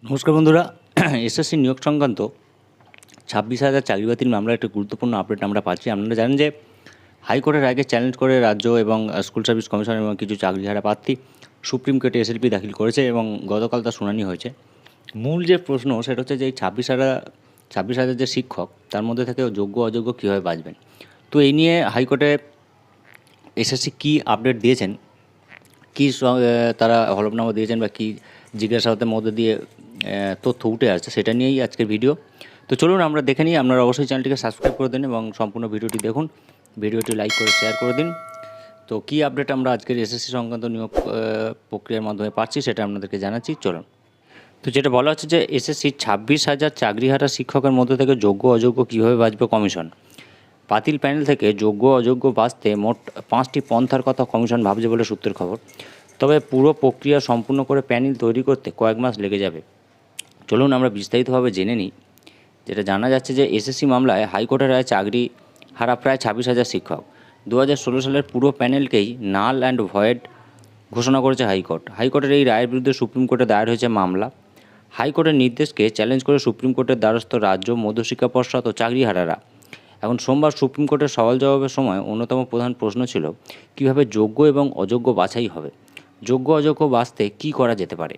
নমস্কার বন্ধুরা। এসএসসি নিয়োগ সংক্রান্ত 26,000 চাকরি বাতিল মামলার একটি গুরুত্বপূর্ণ আপডেট আমরা পাচ্ছি। আপনারা জানেন যে হাইকোর্টের রায়কে চ্যালেঞ্জ করে রাজ্য এবং স্কুল সার্ভিস কমিশন এবং কিছু চাকরিহারা প্রার্থী সুপ্রিম কোর্টে এসএলপি দাখিল করেছে এবং গতকাল তার শুনানি হয়েছে। মূল যে প্রশ্ন সেটা হচ্ছে যে এই 26,000 যে শিক্ষক তার মধ্যে থেকে যোগ্য অযোগ্য কীভাবে বাঁচবেন। তো এই নিয়ে হাইকোর্টে এসএসসি কী আপডেট দিয়েছেন, কী তারা হলফনামা দিয়েছেন বা কী জিজ্ঞাসাবাদের মধ্যে দিয়ে তথ্য উঠে আসছে সেটা নিয়েই আজকের ভিডিও। তো চলুন আমরা দেখে নিই। আপনারা অবশ্যই চ্যানেলটিকে সাবস্ক্রাইব করে দিন এবং সম্পূর্ণ ভিডিওটি দেখুন, ভিডিওটি লাইক করে শেয়ার করে দিন। তো কী আপডেট আমরা আজকের এসএসসি সংক্রান্ত নিয়োগ প্রক্রিয়ার মাধ্যমে পাচ্ছি সেটা আপনাদেরকে জানাচ্ছি। চলুন। তো যেটা বলা হচ্ছে যে এসএসসির 26,000 চাকরিহারা শিক্ষকের মধ্যে থেকে যোগ্য অযোগ্য কীভাবে বাঁচবে কমিশন। বাতিল প্যানেল থেকে যোগ্য অযোগ্য বাঁচতে মোট 5টি পন্থার কথা কমিশন ভাবছে বলে সূত্রের খবর। তবে পুরো প্রক্রিয়া সম্পূর্ণ করে প্যানেল তৈরি করতে কয়েক মাস লেগে যাবে। চলুন আমরা বিস্তারিতভাবে জেনে নিই। যেটা জানা যাচ্ছে যে এসএসসি মামলায় হাইকোর্টের রায় চাকরি হারা প্রায় 26,000 শিক্ষক। 2016 সালের পুরো প্যানেলকেই নাল অ্যান্ড ভয়েড ঘোষণা করেছে হাইকোর্ট। হাইকোর্টের এই রায়ের বিরুদ্ধে সুপ্রিম কোর্টে দায়ের হয়েছে মামলা। হাইকোর্টের নির্দেশকে চ্যালেঞ্জ করে সুপ্রিম কোর্টের দ্বারস্থ রাজ্য, মধ্যশিক্ষা পর্ষদ ও চাকরিহারারা। এখন সোমবার সুপ্রিম কোর্টের সওয়াল জবাবের সময় অন্যতম প্রধান প্রশ্ন ছিল কীভাবে যোগ্য এবং অযোগ্য বাছাই হবে, যোগ্য অযোগ্য বাছতে কী করা যেতে পারে।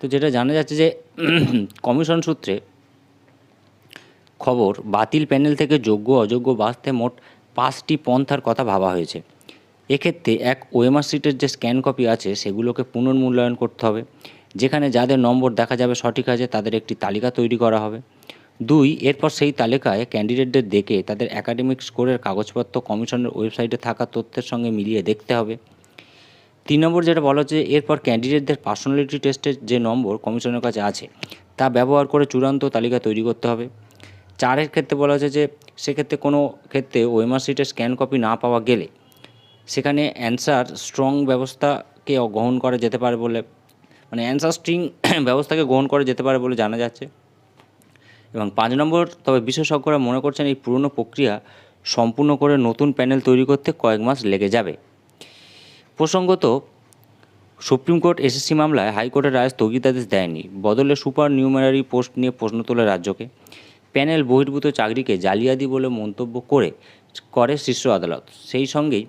তো যেটা জানা যাচ্ছে যে কমিশন সূত্রে খবর, বাতিল প্যানেল থেকে যোগ্য অযোগ্য বাছতে মোট 5টি পন্থার কথা ভাবা হয়েছে। এক্ষেত্রে এক, ওএমআর শিটের যে স্ক্যান কপি আছে সেগুলোকে পুনর্মূল্যায়ন করতে হবে, যেখানে যাদের নম্বর দেখা যাবে সঠিক আছে তাদের একটি তালিকা তৈরি করা হবে। 2, এরপর সেই তালিকায় ক্যান্ডিডেটদের দেখে তাদের একাডেমিক স্কোরের কাগজপত্র কমিশনের ওয়েবসাইটে থাকা তথ্যের সঙ্গে মিলিয়ে দেখতে হবে। 3 নম্বর যেটা বলা হচ্ছে, এরপর ক্যান্ডিডেটদের পার্সোনালিটি টেস্টের যে নম্বর কমিশনের কাছে আছে তা ব্যবহার করে চূড়ান্ত তালিকা তৈরি করতে হবে। 4 ক্ষেত্রে বলা হচ্ছে যে সেক্ষেত্রে কোনো ক্ষেত্রে ওএমআর শিটের স্ক্যান কপি না পাওয়া গেলে সেখানে অ্যান্সার স্ট্রং ব্যবস্থাকে গ্রহণ করা যেতে পারে বলে অ্যান্সার স্ট্রিং ব্যবস্থাকে গ্রহণ করা যেতে পারে বলে জানা যাচ্ছে। এবং 5 নম্বর, তবে বিশেষজ্ঞরা মনে করছেন এই পুরনো প্রক্রিয়া সম্পূর্ণ করে নতুন প্যানেল তৈরি করতে কয়েক মাস লেগে যাবে। প্রসঙ্গত, সুপ্রিম কোর্ট এসএসসি মামলায় হাইকোর্টের রায় স্থগিতাদেশ দেয়নি, বদলে সুপার নিউমারি পোস্ট নিয়ে প্রশ্ন তোলে রাজ্যকে। প্যানেল বহির্ভূত চাকরিকে জালিয়াতি বলে মন্তব্য করে শীর্ষ আদালত। সেই সঙ্গেই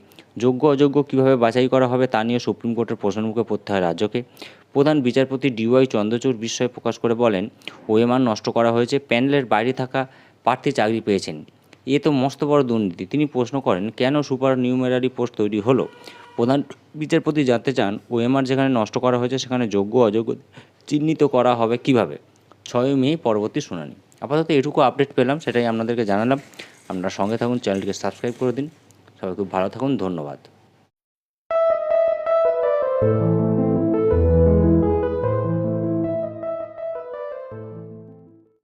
যোগ্য অযোগ্য কীভাবে বাছাই করা হবে তা নিয়ে সুপ্রিম কোর্টের প্রশ্নের মুখে পড়তে হয় রাজ্যকে। প্রধান বিচারপতি ডিওয়াই চন্দ্রচূড় বিস্ময় প্রকাশ করে বলেন, ওএমআর নষ্ট করা হয়েছে, প্যানেলের বাইরে থাকা প্রার্থী চাকরি পেয়েছেন, এ তো মস্ত বড় দুর্নীতি। তিনি প্রশ্ন করেন কেন সুপার নিউমেরারি পোস্ট তৈরি হলো। প্রধান বিচারপতি জানতে চান, ওএমআর যেখানে নষ্ট করা হয়েছে সেখানে যোগ্য অযোগ্য চিহ্নিত করা হবে কিভাবে। 6 মে পরবর্তী শুনানি। আপাতত এটুকু আপডেট পেলাম, সেটাই আপনাদেরকে জানালাম। আপনারা সঙ্গে থাকুন, চ্যানেলটিকে সাবস্ক্রাইব করে দিন। সবাই খুব ভালো থাকুন, ধন্যবাদ।